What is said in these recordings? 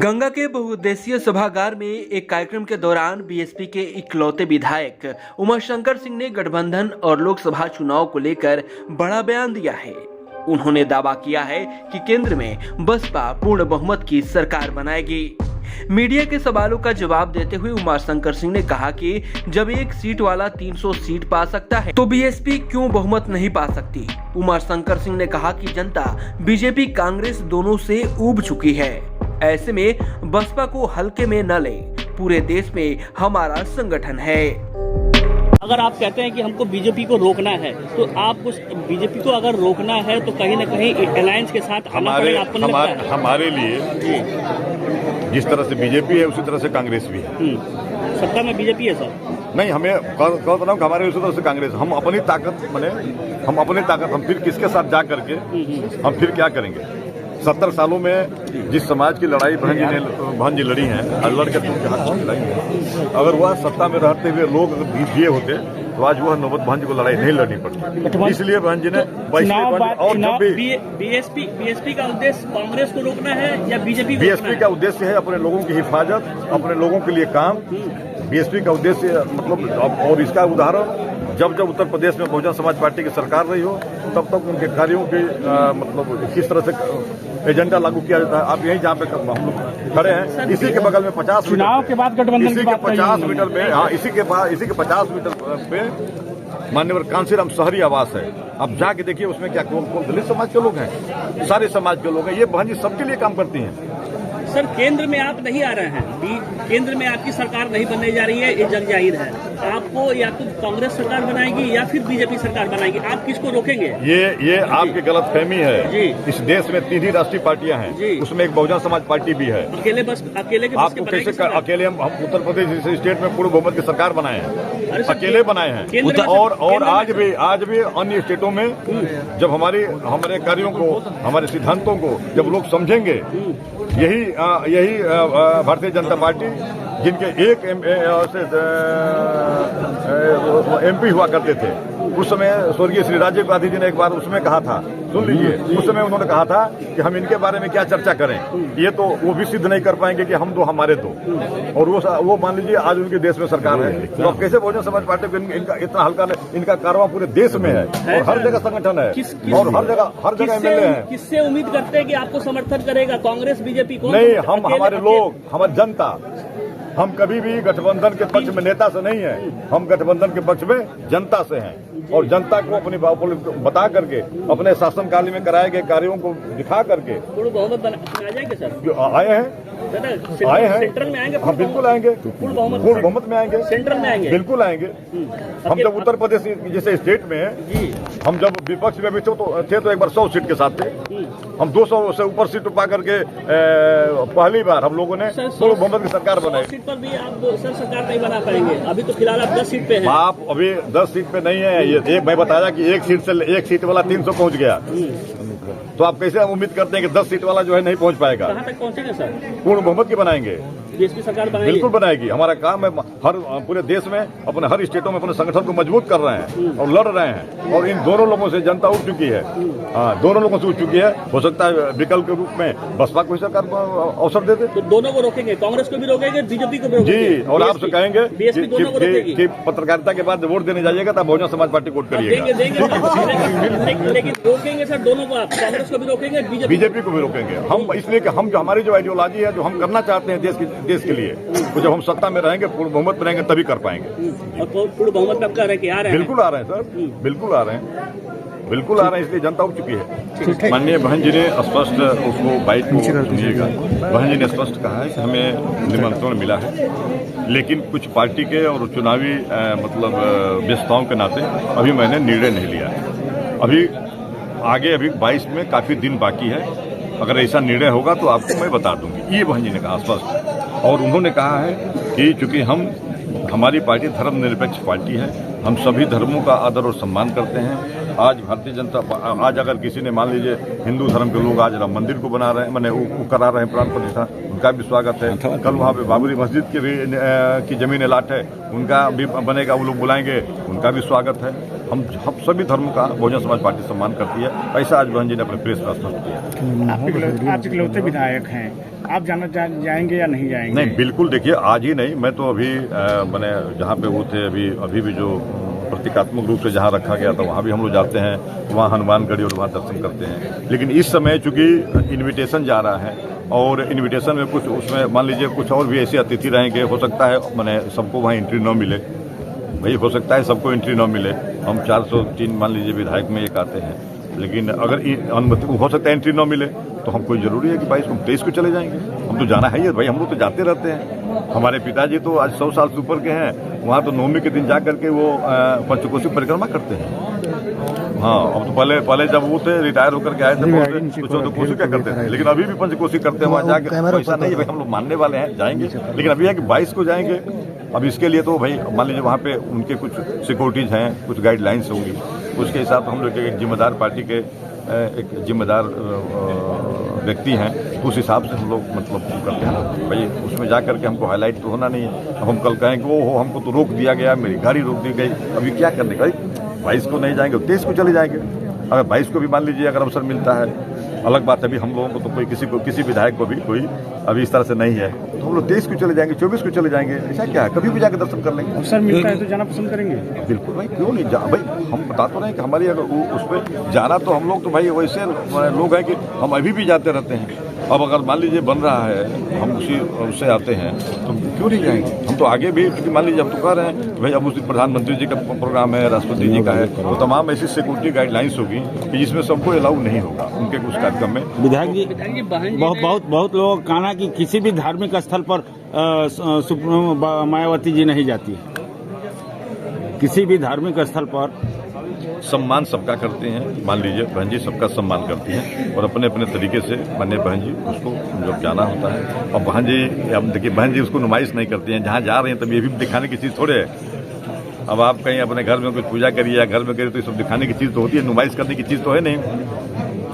गंगा के बहुउद्देशीय सभागार में एक कार्यक्रम के दौरान बीएसपी के इकलौते विधायक उमाशंकर सिंह ने गठबंधन और लोकसभा चुनाव को लेकर बड़ा बयान दिया है। उन्होंने दावा किया है कि केंद्र में बसपा पूर्ण बहुमत की सरकार बनाएगी। मीडिया के सवालों का जवाब देते हुए उमाशंकर सिंह ने कहा कि जब एक सीट वाला 300 सीट पा सकता है तो बीएसपी क्यों बहुमत नहीं पा सकती। उमाशंकर सिंह ने कहा कि जनता बीजेपी कांग्रेस दोनों से ऊब चुकी है, ऐसे में बसपा को हल्के में न ले। पूरे देश में हमारा संगठन है। अगर आप कहते हैं कि हमको बीजेपी को रोकना है तो आप उस बीजेपी को अगर रोकना है तो कहीं न कहीं अलायंस के साथ आना पड़ेगा। आपको नहीं लगता है? हमारे लिए जिस तरह से बीजेपी है उसी तरह से कांग्रेस भी है। सत्ता में बीजेपी है सर? नहीं, हमें हमारे उसी तरह से कांग्रेस। हम अपनी ताकत हम फिर किसके साथ जा करके हम फिर क्या करेंगे। 70 सालों में जिस समाज की लड़ाई बहन जी लड़ी है, लड़के लड़ाई है, अगर वह सत्ता में रहते हुए लोग दिए होते तो आज वह नौबत बहन जी को लड़ाई नहीं लड़नी पड़ती। इसलिए बहन जी ने बीएसपी का उद्देश्य कांग्रेस को रोकना है या बीजेपी का उद्देश्य है अपने लोगों की हिफाजत, अपने लोगों के लिए काम। बीएसपी का उद्देश्य मतलब, और इसका उदाहरण जब उत्तर प्रदेश में बहुजन समाज पार्टी की सरकार रही हो तब तक उनके कार्यों की मतलब किस तरह से एजेंडा लागू किया जाता है। आप यही जहाँ पे हम लोग खड़े हैं, इसी के बगल में 50 चुनाव के बाद गठबंधन इसी के 50 मीटर में, हाँ इसी के 50 मीटर पे मान्यवर कांसीराम शहरी आवास है। आप जाके देखिए उसमें क्या कौन दलित समाज के लोग हैं, सारे समाज के लोग हैं। ये बहन जी सबके लिए काम करती हैं। सर केंद्र में आप नहीं आ रहे हैं, केंद्र में आपकी सरकार नहीं बनने जा रही है, ये जग जाहिर है। आपको या तो कांग्रेस सरकार बनाएगी या फिर बीजेपी सरकार बनाएगी, आप किसको रोकेंगे? ये आपकी गलतफहमी है जी। इस देश में 3 ही राष्ट्रीय पार्टियां हैं, उसमें एक बहुजन समाज पार्टी भी है। अकेले आपको कैसे अकेले हम उत्तर प्रदेश जैसे स्टेट में पूर्ण बहुमत की सरकार बनाए हैं, अकेले बनाए हैं। और आज भी अन्य स्टेटों में जब हमारे कार्यों को, हमारे सिद्धांतों को जब लोग समझेंगे, यही भारतीय जनता पार्टी जिनके एक एमपी हुआ करते थे उस समय स्वर्गीय श्री राजीव गांधी जी ने एक बार उसमें कहा था, सुन लीजिए, उस समय उन्होंने कहा था कि हम इनके बारे में क्या चर्चा करें, ये तो वो भी सिद्ध नहीं कर पाएंगे कि हम दो हमारे दो। और वो मान लीजिए आज उनके देश में सरकार है, तो अब कैसे बहुजन समाज पार्टी को इनका इतना हल्का नहीं? इनका कारवां पूरे देश में है और हर जगह संगठन है और हर जगह एमएलए है। किससे उम्मीद करते हैं कि आपको समर्थन करेगा कांग्रेस बीजेपी को? नहीं, हमारे लोग, हमारी जनता, हम कभी भी गठबंधन के पक्ष में नेता से नहीं है, हम गठबंधन के पक्ष में जनता से हैं। और जनता को अपनी बता करके अपने शासनकाल में कराए गए कार्यों को दिखा करके पूर्ण बहुमत बना जाएंगे सर। आए हैं सेंट्रल में आएंगे? हम बिल्कुल आएंगे, पूर्ण बहुमत में आएंगे, सेंट्रल में आएंगे, बिल्कुल आएंगे। हम जब उत्तर प्रदेश जैसे स्टेट में हम जब विपक्ष में भी थे तो एक बार 100 सीट के साथ थे, हम 200 से ऊपर सीट पा करके पहली बार हम लोगों ने पूर्ण बहुमत की सरकार बनाई। सीट पर भी आप सर सरकार नहीं बना पाएंगे, अभी तो फिलहाल आप 10 सीट पे हैं। आप अभी 10 सीट पे नहीं है। एक मैं बताया कि एक सीट वाला 300 पहुंच गया, तो आप कैसे उम्मीद करते हैं कि 10 सीट वाला जो है नहीं पहुंच पाएगा? कहां तक पहुंचेगा सर? पूर्ण बहुमत की बनाएंगे, बीएसपी सरकार बनाएगी, बिल्कुल बनाएगी। हमारा काम है पूरे देश में अपने हर स्टेटों में अपने संगठन को मजबूत कर रहे हैं और लड़ रहे हैं। और इन दोनों लोगों से जनता उठ चुकी है, दोनों लोगों से उठ चुकी है। हो सकता है विकल्प के रूप में बसपा को सरकार को अवसर दे दे, तो दोनों को रोकेंगे, कांग्रेस को भी रोकेंगे, बीजेपी को भी रोकेंगे जी। और आपसे कहेंगे कि पत्रकारिता के बाद वोट देने जाइएगा तो बहुजन समाज पार्टी को वोट करिएगा। लेकिन रोकेंगे सर दोनों को, आप कांग्रेस को भी रोकेंगे, बीजेपी को भी रोकेंगे। हम इसलिए कि हम जो हमारी जो आइडियोलॉजी है, जो हम करना चाहते हैं देश के लिए, तो जब हम सत्ता में रहेंगे, पूर्ण बहुमत में रहेंगे, तभी कर पाएंगे। और पूर्ण बहुमत में आप कह रहे हैं कि आ रहे हैं? बिल्कुल आ रहे हैं सर, बिल्कुल आ रहे हैं, बिल्कुल आ रहे हैं। इसलिए जनता उठ चुकी है। माननीय बहन जी ने स्पष्ट उसको बाइट को सुनिएगा। बहन जी ने स्पष्ट कहा है कि हमें निमंत्रण मिला है, लेकिन कुछ पार्टी के और चुनावी मतलब व्यस्तताओं के नाते अभी मैंने निर्णय नहीं लिया है। अभी 22 में काफी दिन बाकी है। अगर ऐसा निर्णय होगा तो आपको मैं बता दूंगी, ये बहन जी ने कहा स्पष्ट। और उन्होंने कहा है कि चूंकि हमारी पार्टी धर्मनिरपेक्ष पार्टी है, हम सभी धर्मों का आदर और सम्मान करते हैं। आज अगर किसी ने मान लीजिए हिंदू धर्म के लोग आज राम मंदिर को बना रहे हैं, मैंने वो करा रहे हैं प्राण प्रतिष्ठा, उनका भी स्वागत है। कल वहाँ पे बाबरी मस्जिद के भी की जमीन अलाट है, उनका भी बनेगा, वो लोग बुलाएंगे, उनका भी स्वागत है। हम सभी धर्मों का बहुजन समाज पार्टी सम्मान करती है। ऐसा आज बहन जी ने अपने प्रेस में स्पष्ट किया। आप इकलौते विधायक हैं, आप जाना जाएंगे या नहीं जाएंगे? नहीं, बिल्कुल। देखिए, आज ही नहीं, मैं तो अभी मैंने जहाँ पे वो थे अभी भी जो प्रतीकात्मक रूप से जहाँ रखा गया था वहाँ भी हम लोग जाते हैं, वहाँ हनुमानगढ़ी और वहाँ दर्शन करते हैं। लेकिन इस समय चूंकि इनविटेशन जा रहा है और इनविटेशन में कुछ उसमें मान लीजिए कुछ और भी ऐसे अतिथि रहेंगे, हो सकता है मैंने सबको वहाँ एंट्री न मिले। भाई हो सकता है सबको एंट्री न मिले। हम 403 मान लीजिए विधायक में एक आते हैं, लेकिन अगर अनुमति हो सकता है एंट्री न मिले तो हम कोई जरूरी है कि भाई इसको 23 को चले जाएंगे। हम तो जाना है ही भाई, हम लोग तो जाते रहते हैं। हमारे पिताजी तो आज 100 साल से ऊपर के हैं, वहाँ तो नवमी के दिन जा करके वो पंचकोशी परिक्रमा करते हैं। हाँ, अब तो पहले जब वो थे रिटायर होकर के आए थे तो कोशी क्या करते थे, लेकिन अभी भी पंचकोशी करते हैं वहाँ जाकर। ऐसा नहीं है भाई हम लोग मानने वाले हैं, जाएंगे। लेकिन अभी है कि 22 को जाएंगे। अब इसके लिए तो भाई मान लीजिए वहाँ पे उनके कुछ सिक्योरिटीज हैं, कुछ गाइडलाइंस होंगी, उसके हिसाब से हम लोग एक जिम्मेदार पार्टी के एक जिम्मेदार व्यक्ति हैं, उस हिसाब से हम लोग मतलब करते हैं। भाई उसमें जा करके हमको हाईलाइट तो होना नहीं है। अब हम कल कहें कि वो हमको तो रोक दिया गया, मेरी गाड़ी रोक दी गई, अभी क्या करने का? 22 को नहीं जाएंगे, 23 को चले जाएंगे। अगर 22 को भी मान लीजिए अगर अवसर मिलता है, अलग बात है। अभी हम लोगों को तो कोई किसी विधायक को भी कोई अभी इस तरह से नहीं है, तो हम लोग 23 को चले जाएंगे, 24 को चले जाएंगे। ऐसा क्या है, कभी भी जाकर दर्शन कर लेंगे। अवसर मिलता है तो जाना पसंद करेंगे। बिल्कुल भाई, क्यों नहीं भाई हम बता तो रहे हैं कि हमारी अगर उस पर जाना तो हम लोग तो भाई वैसे लोग हैं कि हम अभी भी जाते रहते हैं। अब अगर मान लीजिए बन रहा है, हम उससे आते हैं तो क्यों नहीं जाएंगे? हम तो आगे भी, क्योंकि मान लीजिए हम तो कह रहे हैं भाई अब उस दिन प्रधानमंत्री जी का प्रोग्राम है, राष्ट्रपति जी का है, तो तमाम ऐसी सिक्योरिटी गाइडलाइंस होगी कि जिसमें सबको अलाउ नहीं होगा उनके उस कार्यक्रम में। विधायक जी बहुत लोगों का कहना कि किसी भी धार्मिक स्थल पर मायावती जी नहीं जाती है। किसी भी धार्मिक स्थल पर सम्मान सबका करते हैं। मान लीजिए बहन जी सबका सम्मान करती हैं और अपने अपने तरीके से माननीय बहन जी उसको जब जाना होता है। और बहन जी, अब देखिए बहन जी उसको नुमाइश नहीं करती हैं। जहाँ जा रहे हैं तब ये भी दिखाने की चीज़ थोड़े है। अब आप कहीं अपने घर में कुछ पूजा करिए या घर में करिए तो ये सब दिखाने की चीज़ तो होती है, नुमाइश करने की चीज़ तो है नहीं।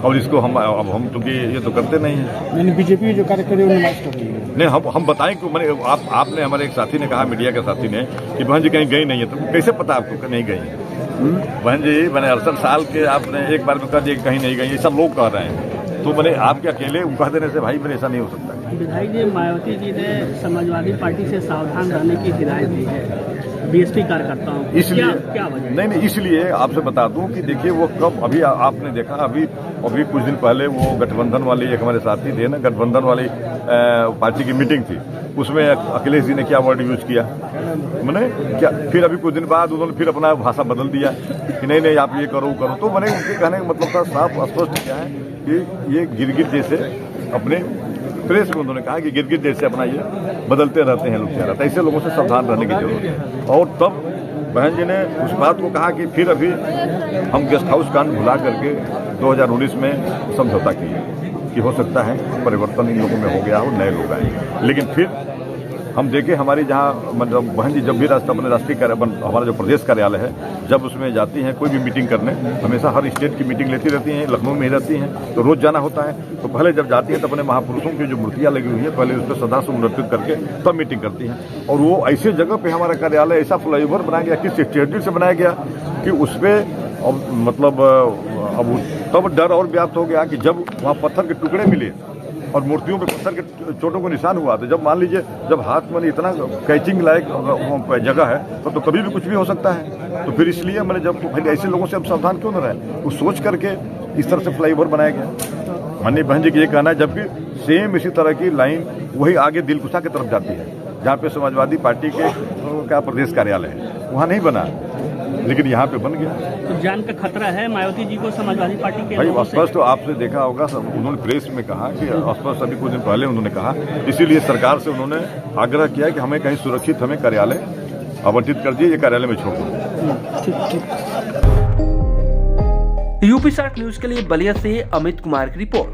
और इसको हम क्योंकि ये तो करते नहीं हैं। बीजेपी जो कार्य करे वो नुमाइश करती है। नहीं, हम बताएं कि मैंने आपने हमारे एक साथी ने कहा, मीडिया के साथी ने, कि बहन जी कहीं गई नहीं है, तो कैसे पता आपको कि नहीं गई है? बहन जी मैंने 68 साल के आपने एक बार में कह दिया कि कहीं नहीं गई, ये सब लोग कह रहे हैं, तो मैंने आपके अकेले कह देने से भाई मेरे ऐसा नहीं हो सकता। विधायक जी, मायावती जी ने समाजवादी पार्टी से सावधान रहने की हिदायत दी है बीएसपी कार्यकर्ताओं को, इसलिए क्या वजह? नहीं, इसलिए आपसे बता दूं कि देखिए वो कब, अभी आपने देखा अभी कुछ दिन पहले वो गठबंधन वाली एक हमारे साथी थे ना, गठबंधन वाली पार्टी की मीटिंग थी, उसमें अखिलेश जी ने क्या वर्ड यूज किया, मैंने क्या, फिर अभी कुछ दिन बाद उन्होंने फिर अपना भाषा बदल दिया कि नहीं आप ये करो करो। तो मैंने उनके कहने का मतलब था साफ स्पष्ट क्या है कि ये गिरगिट जैसे अपने प्रेस में उन्होंने कहा कि गिरगिट जैसे अपना ये बदलते रहते हैं लोग, चेहरा, तो ऐसे लोगों से सावधान रहने की जरूरत है। और तब बहन जी ने उस बात को कहा कि फिर अभी हम गेस्ट हाउस कांड भुला करके 2019 में समझौता किए कि हो सकता है परिवर्तन इन लोगों में हो गया हो, नए लोग आए। लेकिन फिर हम देखें हमारी जहाँ मतलब बहन जी जब भी अपने राष्ट्रीय हमारा जो प्रदेश कार्यालय है, जब उसमें जाती हैं कोई भी मीटिंग करने, हमेशा हर स्टेट की मीटिंग लेती रहती हैं, लखनऊ में ही रहती हैं, तो रोज जाना होता है। तो पहले जब जाती हैं तो अपने महापुरुषों की जो मूर्तियाँ लगी हुई है पहले उस पर श्रद्धासुमन अर्पित करके तब मीटिंग करती हैं। और वो ऐसे जगह पे हमारा कार्यालय ऐसा फ्लाईओवर बनाया गया, किस स्ट्रेटजी से बनाया गया कि उस पर मतलब अब तब डर और व्याप्त हो गया कि जब वहाँ पत्थर के टुकड़े मिले और मूर्तियों पे पत्थर के चोटों को निशान हुआ, तो जब मान लीजिए जब हाथ में इतना कैचिंग लायक जगह है तो कभी भी कुछ भी हो सकता है। तो फिर इसलिए मैंने जब ऐसे लोगों से अब सावधान क्यों न रहे, वो सोच करके इस तरह से फ्लाईओवर बनाया गया। माननीय बहन जी की ये कहना है, जबकि सेम इसी तरह की लाइन वही आगे दिलकुशा की तरफ जाती है जहाँ पे समाजवादी पार्टी का प्रदेश कार्यालय है, वहाँ नहीं बना, लेकिन यहाँ पे बन गया। तो जान का खतरा है मायावती जी को समाजवादी पार्टी के भाई स्पष्ट तो आपने देखा होगा, उन्होंने प्रेस में कहा कि स्पष्ट अभी कुछ दिन पहले उन्होंने कहा, इसीलिए सरकार से उन्होंने आग्रह किया कि हमें कहीं सुरक्षित हमें कार्यालय आवंटित कर दिए, ये कार्यालय में छोड़ दो। यूपी 60 न्यूज के लिए बलिया से अमित कुमार की रिपोर्ट।